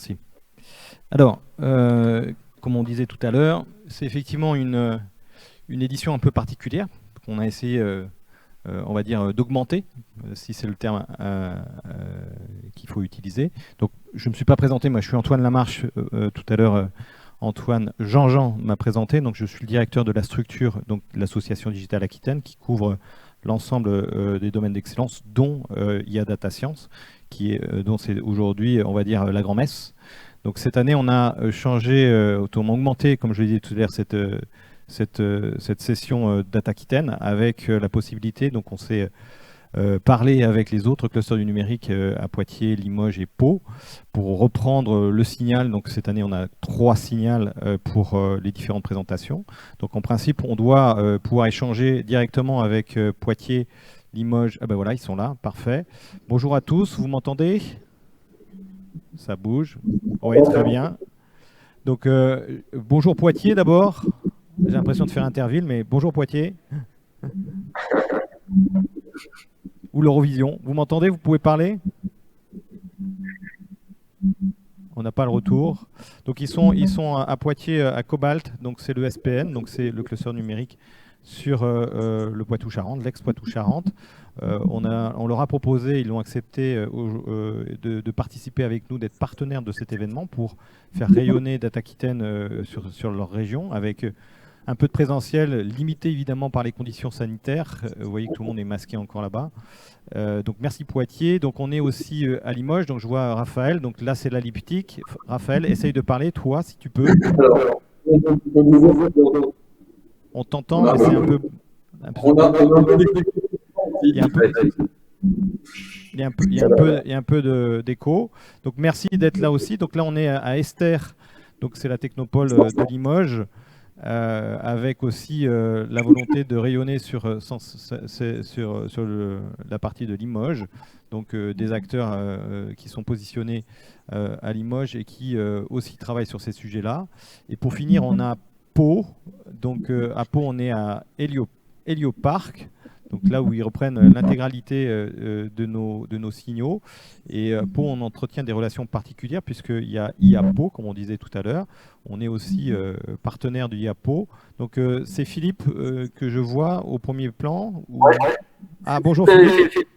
Merci. Alors, comme on disait tout à l'heure, c'est effectivement une édition un peu particulière qu'on a essayé, on va dire, d'augmenter, si c'est le terme qu'il faut utiliser. Donc, je ne me suis pas présenté, moi je suis Antoine Lamarche. Tout à l'heure, Antoine Jean m'a présenté. Donc, je suis le directeur de la structure, donc l'association Digitale Aquitaine, qui couvre l'ensemble des domaines d'excellence, dont IA Data Science, dont c'est aujourd'hui, on va dire, la grand-messe. Donc cette année, on a changé, on a augmenté, comme je l'ai dit tout à l'heure, cette session Data Aquitaine avec la possibilité, donc on s'est parlé avec les autres clusters du numérique à Poitiers, Limoges et Pau pour reprendre le signal. Donc cette année, on a 3 signals pour les différentes présentations. Donc en principe, on doit pouvoir échanger directement avec Poitiers, Limoges. Ah ben voilà, ils sont là, parfait. Bonjour à tous, vous m'entendez ? Ça bouge. Oui, très bien. Donc, bonjour Poitiers d'abord. J'ai l'impression de faire Interville, mais bonjour Poitiers. Ou l'Eurovision. Vous m'entendez? Vous pouvez parler? On n'a pas le retour. Donc, ils sont à Poitiers, à Cobalt. Donc, c'est le SPN, donc c'est le cluster numérique sur le Poitou-Charentes, l'ex-Poitou-Charentes. On leur a proposé, ils l'ont accepté de participer avec nous, d'être partenaire de cet événement pour faire rayonner Data Aquitaine sur leur région avec un peu de présentiel, limité évidemment par les conditions sanitaires. Vous voyez que tout le monde est masqué encore là-bas. Donc merci Poitiers. Donc on est aussi à Limoges. Donc je vois Raphaël. Donc là c'est la Liptique. Raphaël, essaye de parler, toi, si tu peux. On t'entend, mais c'est un peu. Il y a un peu d'écho. Donc merci d'être là aussi. Donc là on est à Esther. Donc c'est la technopole de Limoges. Avec aussi la volonté de rayonner sur la partie de Limoges, donc des acteurs qui sont positionnés à Limoges et qui aussi travaillent sur ces sujets-là. Et pour finir, on a Pau. Donc à Pau, on est à Hélioparc. Donc là où ils reprennent l'intégralité de nos signaux. Et Pau, on entretient des relations particulières puisqu'il y a IA Pau, comme on disait tout à l'heure. On est aussi partenaire du IA Pau. Donc c'est Philippe que je vois au premier plan. Ah, bonjour Philippe.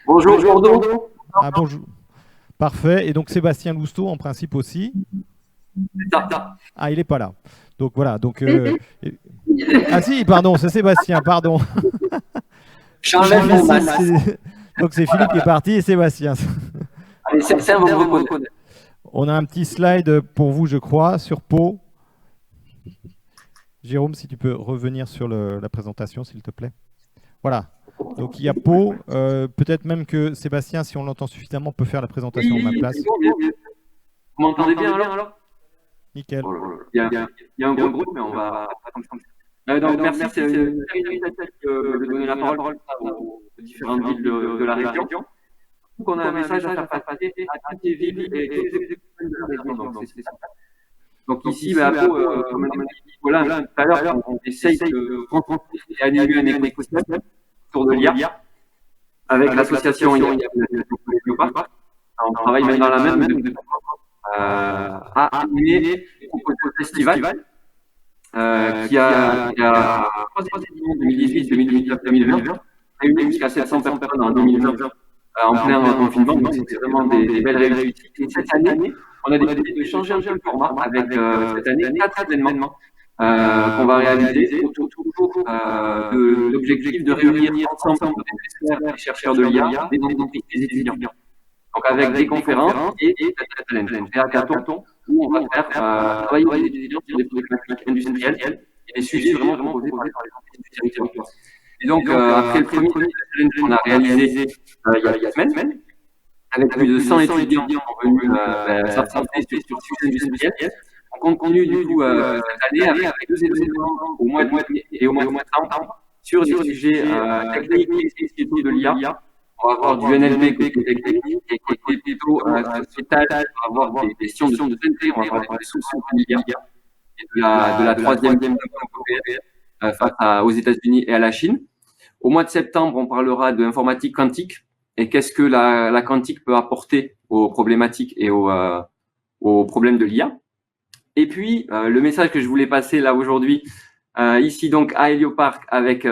Bonjour Jordan. Ah, bonjour. Parfait. Et donc Sébastien Lousteau, en principe aussi. Ah, il n'est pas là. Donc voilà. Donc, ah si, pardon, c'est Sébastien, pardon. Donc c'est Philippe qui est parti et Sébastien. Allez, c'est un bon. On a un petit slide pour vous, je crois, sur Pau. Jérôme, si tu peux revenir sur la présentation, s'il te plaît. Voilà. Donc il y a Pau. Peut-être même que Sébastien, si on l'entend suffisamment, peut faire la présentation à ma place. Vous m'entendez bien alors? Nickel. Il y a un gros groupe, mais on va... Donc merci, c'est une de donner la parole aux différentes villes de la région. Donc on a un message à faire passer à toutes les villes et tous les écoles de la région. Donc ici, à Pau, comme on a dit voilà, tout à l'heure, on essaye de rencontrer et animer un écosystème autour de l'IA avec l'association IA. On travaille même dans la même à animer le festival qui a 3 éditions 2018, 2019, 2020, réuni jusqu'à 700 personnes en 2020 en plein confinement. Donc c'est vraiment des belles réussites. Et cette année, on a décidé de changer un peu le format avec cette année 4 événements qu'on va réaliser autour de l'objectif de réunir ensemble des experts, des chercheurs de l'IA, des entreprises, des étudiants. Donc avec des conférences et des challenges, des hackathons où on va faire travailler les étudiants sur des problématiques industrielles et des sujets vraiment proposés par les entreprises du territoire. Et donc après le premier challenge qu'on a réalisé il y a 2 semaines, avec plus de 100 étudiants qui sont venus s'affronter sur le sujet industriel, on continue du coup cette année avec 2 événements au mois de mai et au mois de septembre sur des sujets techniques et sociétaux de l'IA. On va avoir du NLP côté technique et côté plutôt sociétal, on va avoir des questions de souveraineté, on va avoir des solutions de l'IA et de la 3e dimension européenne face aux États-Unis et à la Chine. Au mois de septembre, on parlera de l'informatique quantique et qu'est-ce que la quantique peut apporter aux problématiques et aux aux problèmes de l'IA. Et puis, le message que je voulais passer là aujourd'hui, ici donc à Hélioparc, avec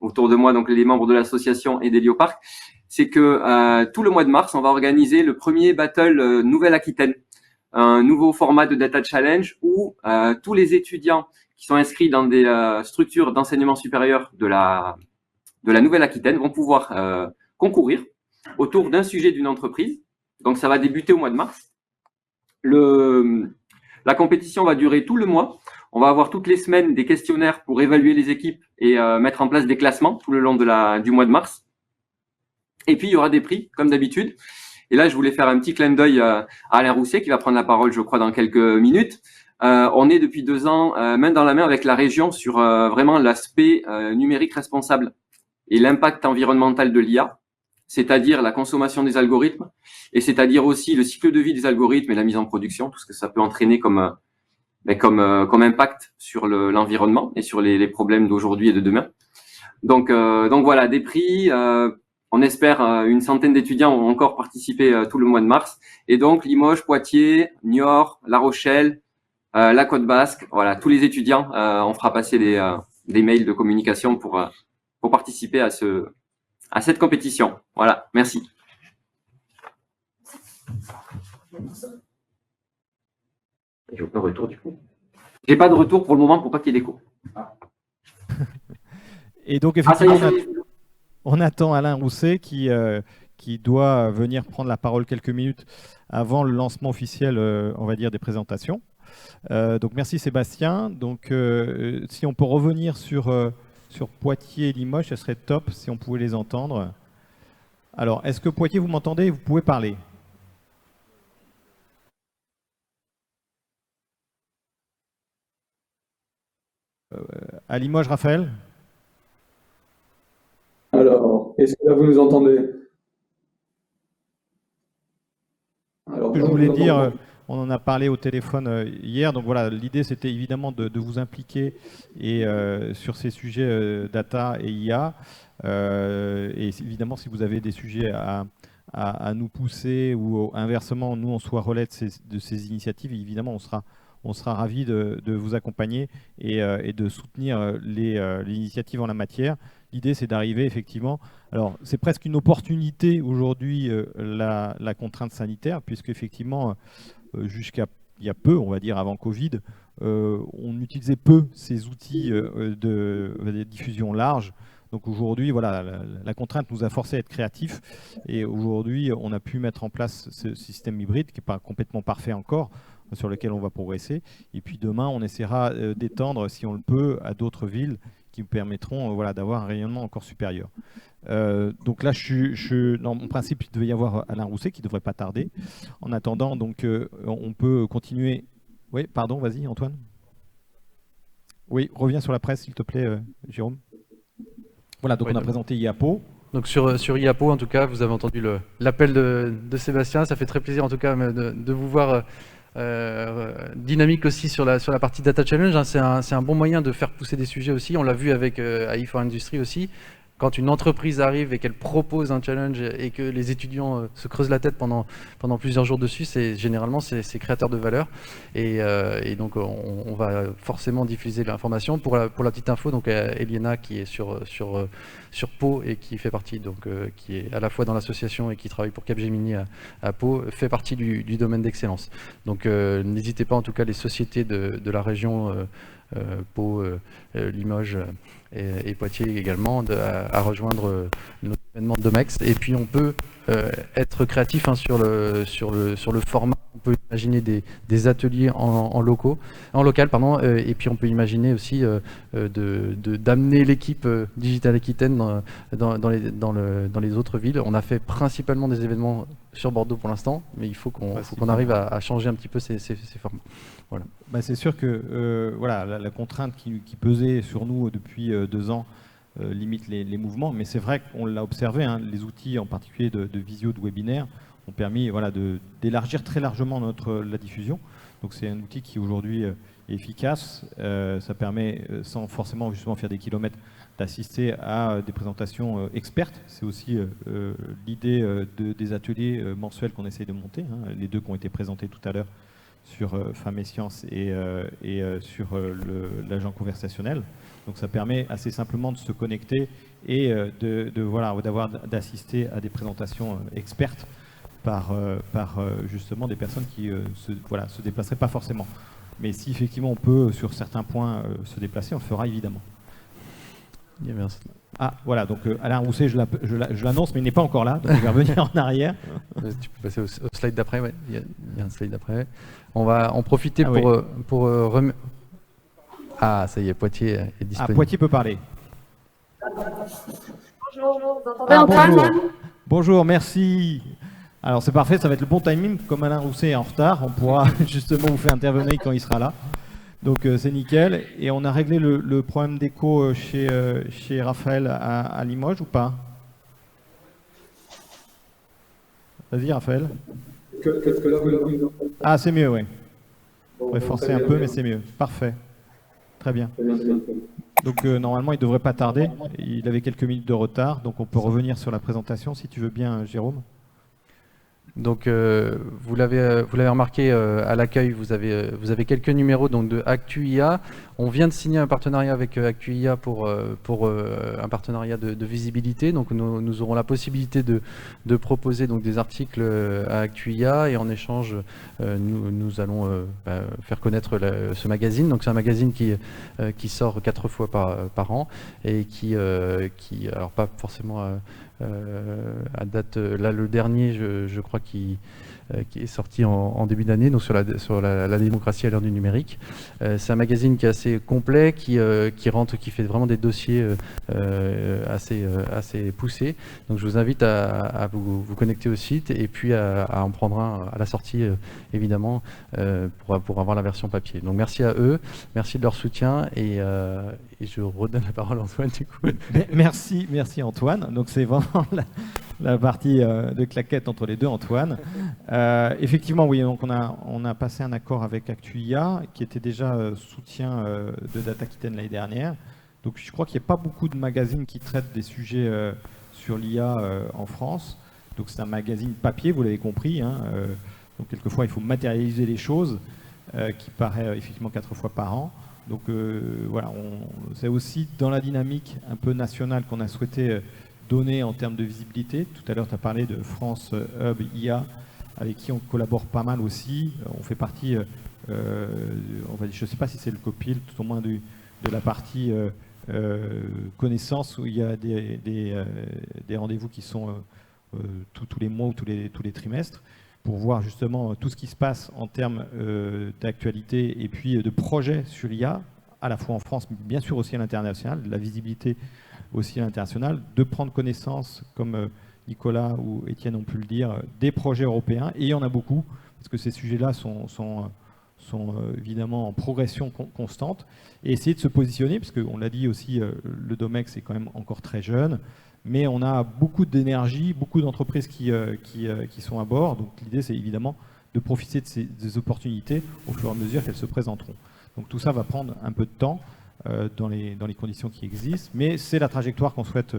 autour de moi donc les membres de l'association et d'Hélioparc, c'est que tout le mois de mars, on va organiser le premier battle Nouvelle-Aquitaine, un nouveau format de data challenge où tous les étudiants qui sont inscrits dans des structures d'enseignement supérieur de la Nouvelle-Aquitaine vont pouvoir concourir autour d'un sujet d'une entreprise. Donc ça va débuter au mois de mars. La compétition va durer tout le mois. On va avoir toutes les semaines des questionnaires pour évaluer les équipes et mettre en place des classements tout le long du mois de mars. Et puis, il y aura des prix, comme d'habitude. Et là, je voulais faire un petit clin d'œil à Alain Rousset, qui va prendre la parole, je crois, dans quelques minutes. On est depuis 2 ans main dans la main avec la région sur vraiment l'aspect numérique responsable et l'impact environnemental de l'IA, c'est-à-dire la consommation des algorithmes, et c'est-à-dire aussi le cycle de vie des algorithmes et la mise en production, tout ce que ça peut entraîner comme impact sur l'environnement et sur les problèmes d'aujourd'hui et de demain. Donc voilà, des prix. On espère une centaine d'étudiants ont encore participé tout le mois de mars. Et donc Limoges, Poitiers, Niort, La Rochelle, la Côte Basque, voilà, tous les étudiants, on fera passer des mails de communication pour participer à cette compétition. Voilà, merci. J'ai aucun retour du coup. J'ai pas de retour pour le moment pour pas qu'il y ait d'écho. Et donc effectivement, on attend Alain Rousset qui doit venir prendre la parole quelques minutes avant le lancement officiel, on va dire, des présentations. Donc merci Sébastien. Donc si on peut revenir sur Poitiers et Limoges, ce serait top si on pouvait les entendre. Alors, est-ce que Poitiers, vous m'entendez? Vous pouvez parler. À Limoges, Raphaël? Alors, est-ce que là vous nous entendez? Alors, je voulais dire, on en a parlé au téléphone hier, donc voilà, l'idée c'était évidemment de vous impliquer et, sur ces sujets data et IA. Et évidemment, si vous avez des sujets à nous pousser ou inversement, nous on soit relais de ces initiatives, évidemment on sera ravis de vous accompagner et de soutenir les initiatives en la matière. L'idée, c'est d'arriver effectivement. Alors, c'est presque une opportunité aujourd'hui, la contrainte sanitaire, puisque effectivement, jusqu'à il y a peu, on va dire avant Covid, on utilisait peu ces outils de diffusion large. Donc aujourd'hui, voilà, la contrainte nous a forcé à être créatifs. Et aujourd'hui, on a pu mettre en place ce système hybride qui n'est pas complètement parfait encore, sur lequel on va progresser. Et puis demain, on essaiera d'étendre, si on le peut, à d'autres villes qui nous permettront voilà, d'avoir un rayonnement encore supérieur. Donc là, dans mon principe, il devait y avoir Alain Rousset qui ne devrait pas tarder. En attendant, donc, on peut continuer. Oui, pardon, vas-y Antoine. Oui, reviens sur la presse, s'il te plaît, Jérôme. Voilà, donc oui, on a présenté IAPO. Donc sur IAPO, en tout cas, vous avez entendu l'appel de Sébastien. Ça fait très plaisir, en tout cas, de vous voir dynamique aussi sur la partie Data Challenge. C'est un bon moyen de faire pousser des sujets aussi. On l'a vu avec AI4 Industry aussi. Quand une entreprise arrive et qu'elle propose un challenge et que les étudiants se creusent la tête pendant plusieurs jours dessus, généralement c'est créateur de valeur. Et donc on va forcément diffuser l'information. Pour la petite info, donc Eliana qui est sur Pau et qui fait partie, donc qui est à la fois dans l'association et qui travaille pour Capgemini à Pau, fait partie du domaine d'excellence. Donc n'hésitez pas, en tout cas les sociétés de la région Pau, Limoges et Poitiers également, à rejoindre notre événement de Domex. Et puis on peut être créatif sur le format. On peut imaginer des ateliers en local, et puis on peut imaginer aussi d'amener l'équipe Digital Aquitaine dans les autres villes. On a fait principalement des événements sur Bordeaux pour l'instant, mais il faut qu'on arrive à changer un petit peu ces formats. Voilà. Bah, c'est sûr que voilà, la contrainte qui pesait sur nous depuis 2 ans limite les mouvements, mais c'est vrai qu'on l'a observé, hein, les outils en particulier de visio, de webinaire, ont permis voilà, d'élargir très largement la diffusion. Donc c'est un outil qui aujourd'hui est efficace. Ça permet, sans forcément justement faire des kilomètres, d'assister à des présentations expertes. C'est aussi l'idée des ateliers mensuels qu'on essaye de monter, hein, les 2 qui ont été présentés tout à l'heure Femmes et Sciences et sur l'agent conversationnel. Donc ça permet assez simplement de se connecter et d'assister à des présentations expertes par justement des personnes qui se déplaceraient pas forcément. Mais si effectivement on peut sur certains points se déplacer, on le fera évidemment. Bien, merci. Ah voilà, donc Alain Rousset, je l'annonce, mais il n'est pas encore là, donc il va revenir en arrière. Tu peux passer au slide d'après, ouais. Il y a un slide d'après. On va en profiter Ah, ça y est, Poitiers est disponible. Ah, Poitiers peut parler. Bonjour, vous entendez Antoine? Bonjour, merci. Alors c'est parfait, ça va être le bon timing. Comme Alain Rousset est en retard, on pourra justement vous faire intervenir quand il sera là. Donc c'est nickel. Et on a réglé le problème d'écho chez Raphaël à Limoges ou pas? Vas-y Raphaël. Que là, vous Ah c'est mieux, oui. On va forcer un peu, mais c'est mieux. Parfait. Très bien. Donc normalement il ne devrait pas tarder. Il avait quelques minutes de retard, donc on peut revenir sur la présentation si tu veux bien, Jérôme. Donc vous l'avez remarqué à l'accueil, vous avez quelques numéros donc de ActuIA. On vient de signer un partenariat avec ActuIA pour un partenariat de visibilité. Donc nous aurons la possibilité de proposer donc des articles à ActuIA et en échange nous allons faire connaître ce magazine. Donc c'est un magazine qui sort 4 fois par an et qui alors pas forcément à date, là le dernier je crois qui est sorti en début d'année, donc sur la démocratie à l'heure du numérique. C'est un magazine qui est assez complet, qui fait vraiment des dossiers assez poussés. Donc je vous invite à vous connecter au site et puis à en prendre un à la sortie évidemment pour avoir la version papier. Donc merci à eux, merci de leur soutien et je redonne la parole à Antoine du coup. Merci Antoine. Donc c'est vraiment la partie de claquette entre les deux, Antoine. Effectivement, oui, donc on a passé un accord avec ActuIA qui était déjà soutien de Dataquitaine l'année dernière. Donc je crois qu'il n'y a pas beaucoup de magazines qui traitent des sujets sur l'IA en France. Donc c'est un magazine papier, vous l'avez compris. Hein, donc quelquefois il faut matérialiser les choses qui paraît effectivement 4 fois par an. Donc voilà, c'est aussi dans la dynamique un peu nationale qu'on a souhaité donner en termes de visibilité. Tout à l'heure, tu as parlé de France Hub IA, avec qui on collabore pas mal aussi. On fait partie, je ne sais pas si c'est le copil, tout au moins de la partie connaissance, où il y a des rendez-vous qui sont tous les mois ou tous les trimestres, pour voir justement tout ce qui se passe en termes d'actualité et puis de projets sur l'IA, à la fois en France, mais bien sûr aussi à l'international, la visibilité aussi à l'international, de prendre connaissance, comme Nicolas ou Étienne ont pu le dire, des projets européens, et il y en a beaucoup, parce que ces sujets-là sont évidemment en progression constante, et essayer de se positionner, parce qu'on l'a dit aussi, le Domex est quand même encore très jeune, mais on a beaucoup d'énergie, beaucoup d'entreprises qui sont à bord. Donc l'idée, c'est évidemment de profiter de ces opportunités au fur et à mesure qu'elles se présenteront. Donc tout ça va prendre un peu de temps dans les conditions qui existent, mais c'est la trajectoire qu'on souhaite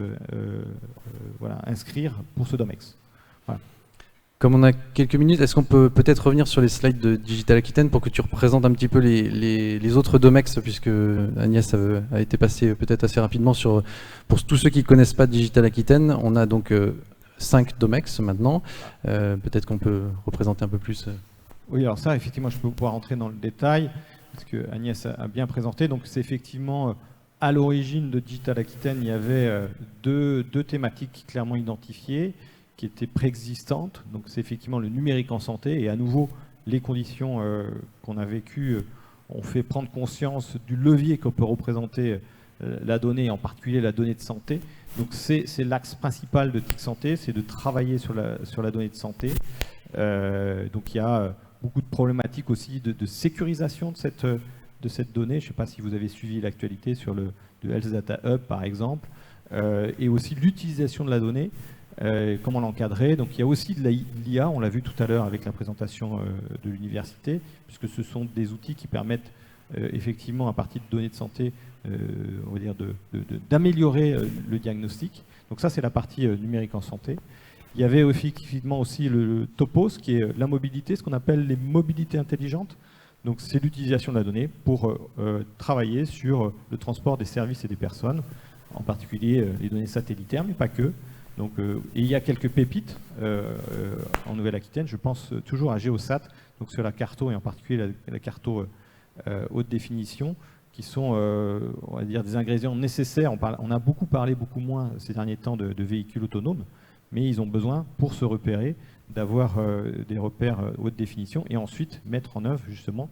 inscrire pour ce Domex. Voilà. Comme on a quelques minutes, est-ce qu'on peut peut-être revenir sur les slides de Digital Aquitaine pour que tu représentes un petit peu les autres Domex, puisque Agnès a été passée peut-être assez rapidement pour tous ceux qui ne connaissent pas Digital Aquitaine. On a donc 5 Domex maintenant. Peut-être qu'on peut représenter un peu plus. Oui, alors ça, effectivement, je peux pouvoir rentrer dans le détail, parce que Agnès a bien présenté. Donc c'est effectivement, à l'origine de Digital Aquitaine, il y avait deux thématiques clairement identifiées, qui étaient préexistantes. Donc c'est effectivement le numérique en santé, et à nouveau les conditions qu'on a vécues ont fait prendre conscience du levier que peut représenter la donnée, en particulier la donnée de santé. Donc c'est l'axe principal de TIC Santé, c'est de travailler sur la donnée de santé. Donc il y a beaucoup de problématiques aussi de sécurisation de cette donnée. Je ne sais pas si vous avez suivi l'actualité sur le Health Data Hub par exemple, et aussi l'utilisation de la donnée. Comment l'encadrer. Donc il y a aussi de l'IA, on l'a vu tout à l'heure avec la présentation de l'université, puisque ce sont des outils qui permettent effectivement à partir de données de santé, on va dire d'améliorer le diagnostic. Donc ça c'est la partie numérique en santé. Il y avait effectivement aussi le Topos, qui est la mobilité, ce qu'on appelle les mobilités intelligentes. Donc c'est l'utilisation de la donnée pour travailler sur le transport des services et des personnes, en particulier les données satellitaires, mais pas que. Donc, et il y a quelques pépites en Nouvelle-Aquitaine. Je pense toujours à Géosat, donc sur la carto et en particulier la carto haute définition, qui sont, on va dire, des ingrédients nécessaires. On a beaucoup parlé, beaucoup moins ces derniers temps de véhicules autonomes, mais ils ont besoin, pour se repérer, d'avoir des repères haute définition et ensuite mettre en œuvre justement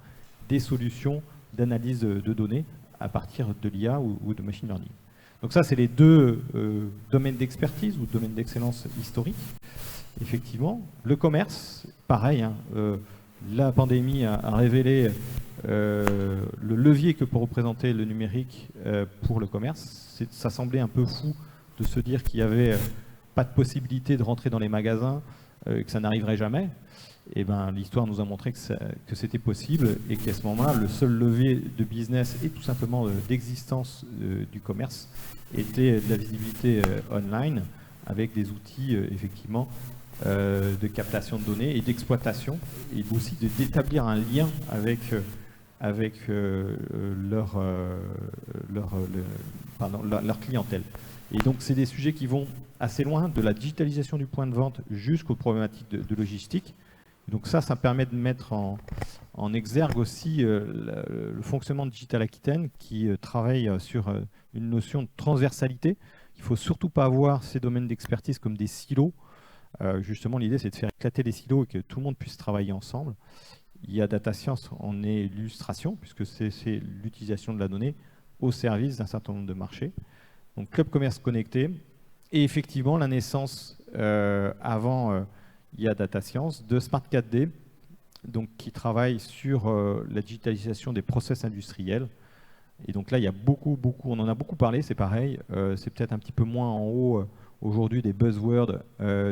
des solutions d'analyse de données à partir de l'IA ou de machine learning. Donc ça, c'est les deux domaines d'expertise ou domaines d'excellence historique. Effectivement, le commerce, pareil, hein, la pandémie a révélé le levier que peut représenter le numérique pour le commerce. Ça semblait un peu fou de se dire qu'il n'y avait pas de possibilité de rentrer dans les magasins, que ça n'arriverait jamais. Et ben, l'histoire nous a montré que c'était possible et qu'à ce moment-là, le seul levier de business et tout simplement d'existence du commerce était de la visibilité online avec des outils effectivement de captation de données et d'exploitation et aussi d'établir un lien avec leur clientèle. Et donc c'est des sujets qui vont assez loin, de la digitalisation du point de vente jusqu'aux problématiques de logistique. Donc ça permet de mettre en exergue aussi le fonctionnement de Digital Aquitaine qui travaille sur une notion de transversalité. Il ne faut surtout pas voir ces domaines d'expertise comme des silos. Justement, l'idée, c'est de faire éclater les silos et que tout le monde puisse travailler ensemble. Il y a Data Science en est l'illustration, puisque c'est l'utilisation de la donnée au service d'un certain nombre de marchés. Donc Club Commerce Connecté. Et effectivement, la naissance avant... il y a Data Science, de Smart 4D, donc, qui travaille sur la digitalisation des process industriels. Et donc là, il y a beaucoup, on en a beaucoup parlé, c'est pareil. C'est peut-être un petit peu moins en haut aujourd'hui des buzzwords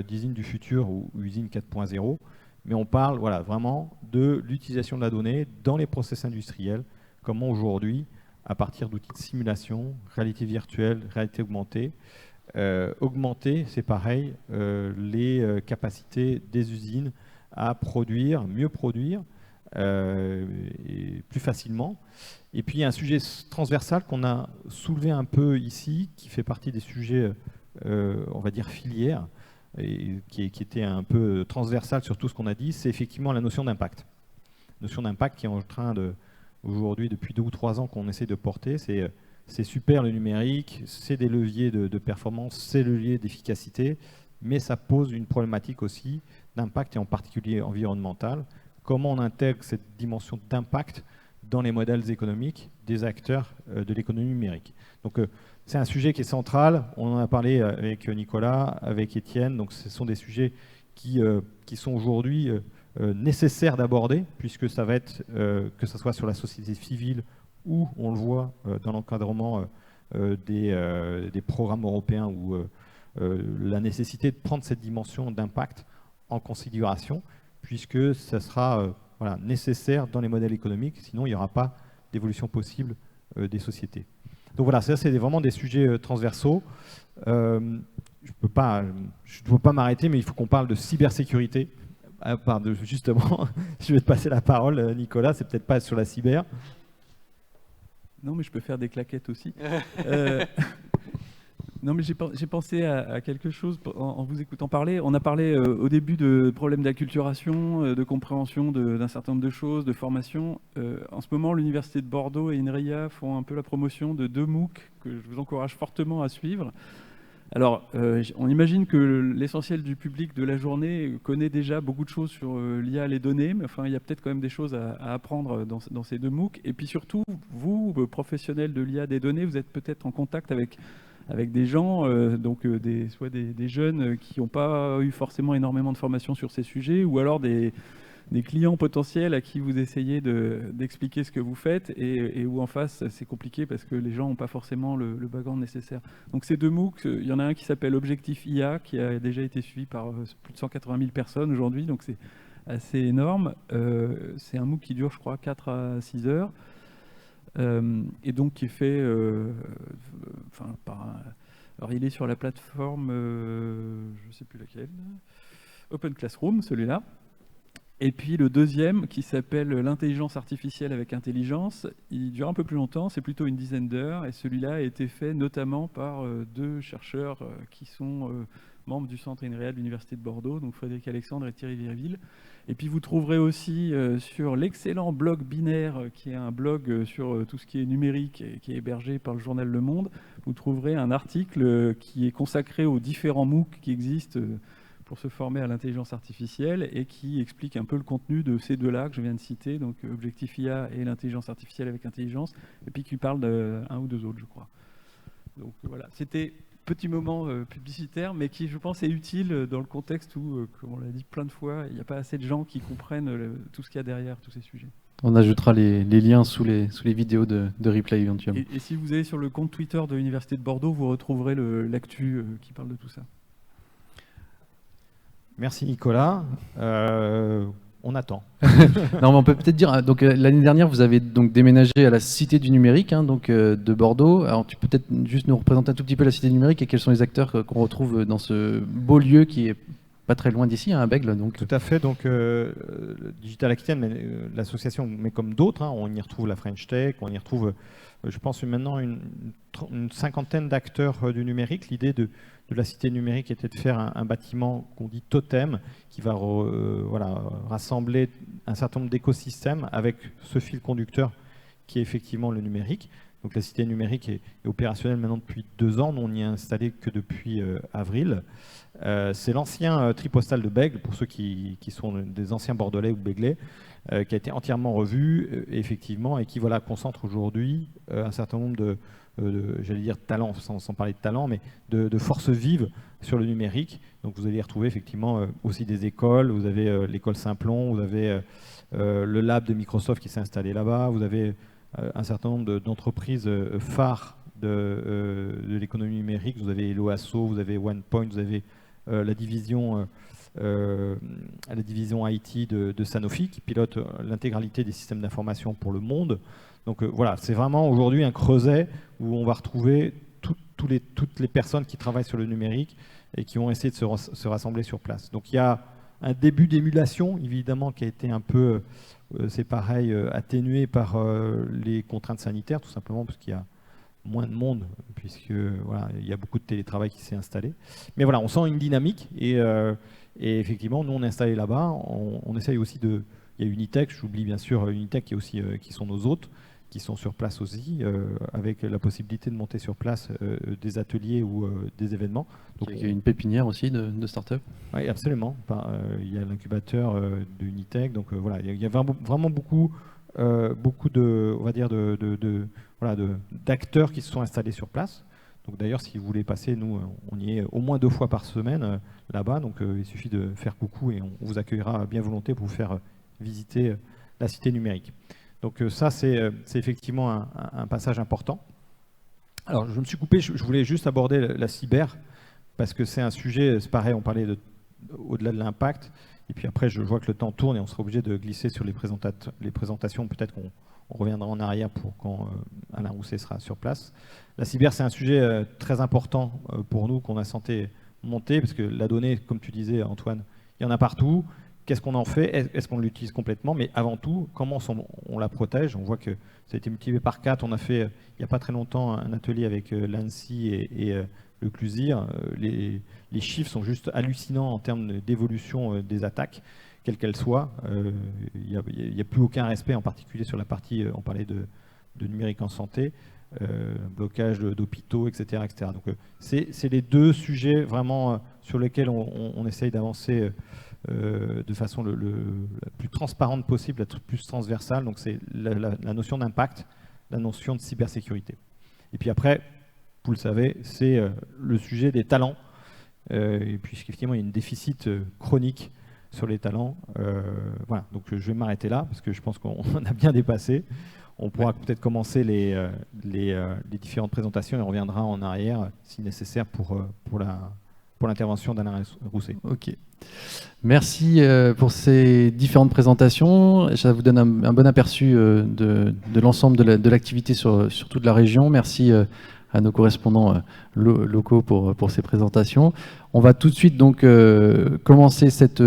d'usine du futur ou usine 4.0. Mais on parle vraiment de l'utilisation de la donnée dans les process industriels. Comment aujourd'hui, à partir d'outils de simulation, réalité virtuelle, réalité augmentée, augmenter, c'est pareil, les capacités des usines à produire, mieux produire et plus facilement. Et puis il y a un sujet transversal qu'on a soulevé un peu ici, qui fait partie des sujets, on va dire, filières, et qui était un peu transversal sur tout ce qu'on a dit, c'est effectivement la notion d'impact. Notion d'impact qui est en train de, aujourd'hui, depuis 2 ou 3 ans qu'on essaie de porter, c'est super le numérique, c'est des leviers de performance, c'est le levier d'efficacité, mais ça pose une problématique aussi d'impact et en particulier environnemental. Comment on intègre cette dimension d'impact dans les modèles économiques des acteurs de l'économie numérique. Donc c'est un sujet qui est central, on en a parlé avec Nicolas, avec Étienne, donc ce sont des sujets qui sont aujourd'hui nécessaires d'aborder, puisque ça va être, que ce soit sur la société civile ou on le voit dans l'encadrement des programmes européens ou la nécessité de prendre cette dimension d'impact en considération, puisque ça sera nécessaire dans les modèles économiques, sinon il n'y aura pas d'évolution possible des sociétés. Donc voilà, ça c'est vraiment des sujets transversaux. Je ne dois pas m'arrêter, mais il faut qu'on parle de cybersécurité. Justement, je vais te passer la parole, Nicolas, c'est peut-être pas sur la cyber. Non, mais je peux faire des claquettes aussi. Non, mais j'ai pensé à quelque chose en vous écoutant parler. On a parlé au début de problèmes d'acculturation, de compréhension d'un certain nombre de choses, de formation. En ce moment, l'Université de Bordeaux et INRIA font un peu la promotion de 2 MOOC que je vous encourage fortement à suivre. Alors, on imagine que l'essentiel du public de la journée connaît déjà beaucoup de choses sur l'IA, les données, mais enfin, il y a peut-être quand même des choses à apprendre dans ces 2 MOOC. Et puis surtout, vous, professionnels de l'IA des données, vous êtes peut-être en contact avec des gens, soit des jeunes qui n'ont pas eu forcément énormément de formation sur ces sujets, ou alors des clients potentiels à qui vous essayez d'expliquer ce que vous faites et où en face c'est compliqué parce que les gens n'ont pas forcément le background nécessaire. Donc ces 2 MOOC, il y en a un qui s'appelle Objectif IA qui a déjà été suivi par plus de 180 000 personnes aujourd'hui, donc c'est assez énorme. C'est un MOOC qui dure je crois 4 à 6 heures et donc qui est fait Alors il est sur la plateforme, je ne sais plus laquelle, Open Classroom, celui-là. Et puis le deuxième, qui s'appelle l'intelligence artificielle avec intelligence, il dure un peu plus longtemps, c'est plutôt une dizaine d'heures, et celui-là a été fait notamment par deux chercheurs qui sont membres du Centre INREA de l'Université de Bordeaux, donc Frédéric Alexandre et Thierry Virville. Et puis vous trouverez aussi sur l'excellent blog Binaire, qui est un blog sur tout ce qui est numérique et qui est hébergé par le journal Le Monde, vous trouverez un article qui est consacré aux différents MOOC qui existent pour se former à l'intelligence artificielle et qui explique un peu le contenu de ces deux-là que je viens de citer, donc Objectif IA et l'intelligence artificielle avec intelligence, et puis qui parle d'un ou deux autres, je crois. Donc voilà, c'était petit moment publicitaire, mais qui, je pense, est utile dans le contexte où, comme on l'a dit plein de fois, il n'y a pas assez de gens qui comprennent tout ce qu'il y a derrière tous ces sujets. On ajoutera les liens sous les vidéos de replay éventuellement. Et si vous allez sur le compte Twitter de l'Université de Bordeaux, vous retrouverez l'actu qui parle de tout ça. Merci Nicolas. On attend. Non, mais on peut peut-être dire. Donc l'année dernière, vous avez donc déménagé à la Cité du Numérique, donc de Bordeaux. Alors tu peux peut-être juste nous représenter un tout petit peu la Cité du Numérique et quels sont les acteurs qu'on retrouve dans ce beau lieu qui est pas très loin d'ici, à Bègles. Donc. Tout à fait. Donc Digital Aquitaine, l'association, mais comme d'autres, on y retrouve la French Tech, on y retrouve, je pense maintenant une cinquantaine d'acteurs du numérique. L'idée de la cité numérique était de faire un bâtiment qu'on dit totem, qui va rassembler un certain nombre d'écosystèmes avec ce fil conducteur qui est effectivement le numérique. Donc la cité numérique est opérationnelle maintenant depuis 2 ans, nous on n'y est installé que depuis avril. C'est l'ancien tripostal de Bègles, pour ceux qui sont des anciens Bordelais ou Béglais, qui a été entièrement revu, effectivement, et qui concentre aujourd'hui un certain nombre de j'allais dire talent, sans parler de talent, mais de forces vives sur le numérique. Donc vous allez y retrouver effectivement aussi des écoles, vous avez l'école Saint-Plon, vous avez le lab de Microsoft qui s'est installé là-bas, vous avez un certain nombre d'entreprises phares de l'économie numérique, vous avez Loasso, vous avez OnePoint, vous avez la division IT de Sanofi qui pilote l'intégralité des systèmes d'information pour le monde. Donc voilà, c'est vraiment aujourd'hui un creuset où on va retrouver toutes les personnes qui travaillent sur le numérique et qui vont essayer de se rassembler sur place. Donc il y a un début d'émulation, évidemment, qui a été un peu, c'est pareil, atténué par les contraintes sanitaires, tout simplement parce qu'il y a moins de monde, puisque il y a beaucoup de télétravail qui s'est installé. Mais voilà, on sent une dynamique et effectivement, nous on est installé là-bas, on essaye aussi de... Il y a Unitech, j'oublie bien sûr Unitech qui sont nos hôtes, qui sont sur place aussi, avec la possibilité de monter sur place des ateliers ou des événements. Donc, il y a une pépinière aussi de start-up. Oui, absolument. Il y a l'incubateur de Unitech. Donc voilà, il y a vraiment beaucoup de, on va dire, d'acteurs qui se sont installés sur place. Donc d'ailleurs, si vous voulez passer, nous, on y est au moins 2 fois par semaine là-bas. Donc il suffit de faire coucou et on vous accueillera bien volonté pour vous faire visiter la cité numérique. Donc ça, c'est effectivement un passage important. Alors, je me suis coupé, je voulais juste aborder la cyber, parce que c'est un sujet, c'est pareil, on parlait au-delà de l'impact, et puis après, je vois que le temps tourne et on sera obligé de glisser sur les présentations. Peut-être qu'on reviendra en arrière pour quand Alain Rousset sera sur place. La cyber, c'est un sujet très important pour nous, qu'on a senti monter, parce que la donnée, comme tu disais, Antoine, il y en a partout. Qu'est-ce qu'on en fait? Est-ce qu'on l'utilise complètement? Mais avant tout, comment on la protège? On voit que ça a été multiplié par 4. On a fait, il n'y a pas très longtemps, un atelier avec l'ANSSI et le CLUSIR. Les chiffres sont juste hallucinants en termes d'évolution des attaques, quelles qu'elles soient. Il n'y a plus aucun respect, en particulier sur la partie, on parlait de numérique en santé, blocage d'hôpitaux, etc., etc. Donc c'est les 2 sujets vraiment sur lesquels on essaye d'avancer de façon la plus transparente possible, la plus transversale. Donc c'est la notion d'impact, la notion de cybersécurité. Et puis après, vous le savez, c'est le sujet des talents, et puisqu'effectivement il y a une déficit chronique sur les talents. Voilà, donc je vais m'arrêter là, parce que je pense qu'on a bien dépassé. On pourra peut-être commencer les différentes présentations et on reviendra en arrière, si nécessaire, pour l'intervention d'Alain Rousset. Ok. Merci pour ces différentes présentations. Ça vous donne un bon aperçu de l'ensemble de l'activité sur toute la région. Merci à nos correspondants locaux pour ces présentations. On va tout de suite donc commencer cette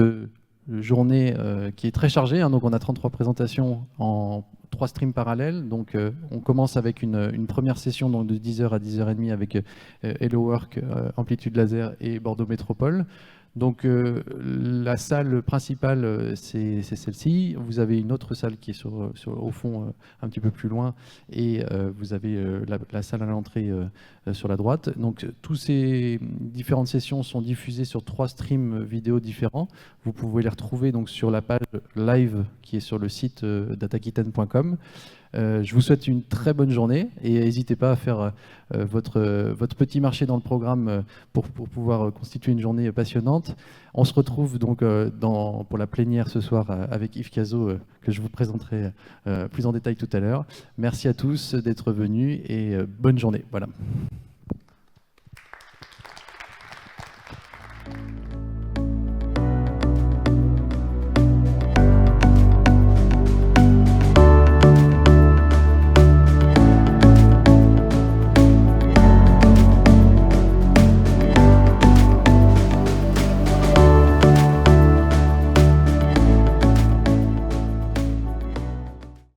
journée qui est très chargée, hein. Donc on a 33 présentations en 3 streams parallèles. Donc on commence avec une première session donc, de 10h à 10h30 avec Hello Work, Amplitude Laser et Bordeaux Métropole. Donc la salle principale, c'est celle-ci. Vous avez une autre salle qui est au fond, un petit peu plus loin, et vous avez la salle à l'entrée sur la droite. Donc toutes ces différentes sessions sont diffusées sur 3 streams vidéo différents. Vous pouvez les retrouver donc sur la page live qui est sur le site dataquitaine.com. Je vous souhaite une très bonne journée et n'hésitez pas à faire votre petit marché dans le programme pour pouvoir constituer une journée passionnante. On se retrouve donc pour la plénière ce soir avec Yves Cazot que je vous présenterai plus en détail tout à l'heure. Merci à tous d'être venus et bonne journée. Voilà.